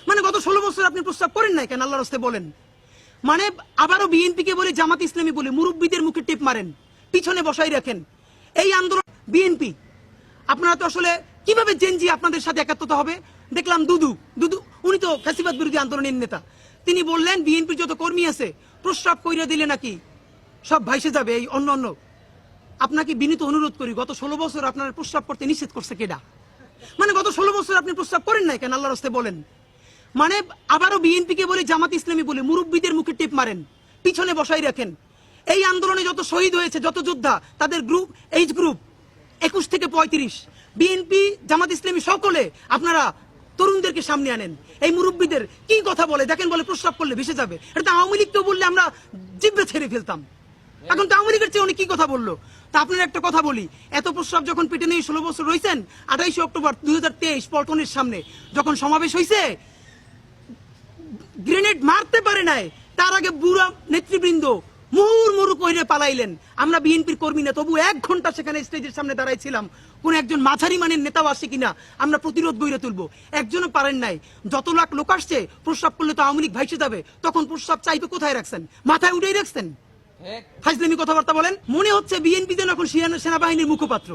মানে গত 16 বছর আপনি প্রস্তাব করেন নাই কেন? আল্লাহর রাস্তায় বলেন। মানে আবারও বিএনপিকে বলে, জামাত ইসলামী বলে মুরব্বীদের মুখে টিপ মারেন, পিছনে বসাই রাখেন এই আন্দোলন। বিএনপি আপনারা তো আসলে কিভাবে জেনজি আপনাদের সাথে একাত্মতা হবে? দেখলাম দুদু দুদু, উনি তো ফ্যাসিবাদ বিরোধী আন্দোলনের নেতা, তিনি বললেন বিএনপির যত কর্মী আছে প্রস্রাব কইরা দিলে নাকি সব ভাইসে যাবে এই অন্য অন্য। আপনাকে বিনীত অনুরোধ করি, গত 16 বছর আপনার প্রস্রাব করতে নিষেধ করছে কেডা? মানে গত 16 বছর আপনি প্রস্তাব করেন নাই কেন? আল্লাহর রাস্তায় বলেন। মানে আবারও বিএনপিকে বলে, জামাত ইসলামী বলে মুরব্বীদের মুখে টিপ মারেন, পিছনে বসাই রাখেন এই আন্দোলনে যত শহীদ হয়েছে, যত যোদ্ধা, তাদের গ্রুপ, এইজ গ্রুপ 21 থেকে 35, বিএনপি জামাত ইসলামী সকলে আপনারা তরুণদেরকে সামনে আনেন। এই মুরব্বীদের কি কথা বলে দেখেন, বলে প্রস্তাব করলে ভেসে যাবে। এটা তো আওয়ামী লীগকেও বললে আমরা জিব্বে ছেড়ে ফেলতাম। এখন তো আওয়ামী লীগের চেয়ে উনি কি কথা বললো। তা আপনার একটা কথা বলি, এত প্রস্তাব যখন পেটে নিয়ে 16 বছর রয়েছেন, 28 অক্টোবর 2023 পল্টনের সামনে যখন সমাবেশ হয়েছে, গ্রেনেড মারতে পারে নাই, তার আগে বুড়া নেতৃবৃন্দ মুহুর্মুহু কইরে পালাইলেন। আমরা বিএনপির কর্মী না, তবু 1 ঘন্টা সেখানে স্টেজের সামনে দাঁড়াইছিলাম, কোন একজন মাঝারি মানের নেতাও আসে কিনা আমরা প্রতিরোধ গড়ে তুলবো। একজনও পারেন নাই। যত লাখ লোক আসছে, প্রস্রাব করলে তো আওয়ামী লীগ ভাইসে যাবে, তখন প্রস্রাব চাইবে কোথায় রাখছেন? মাথায় উঠেই রাখছেন। ফাজলামি কথাবার্তা বলেন। মনে হচ্ছে বিএনপি যেন এখন সেনাবাহিনীর মুখপাত্র।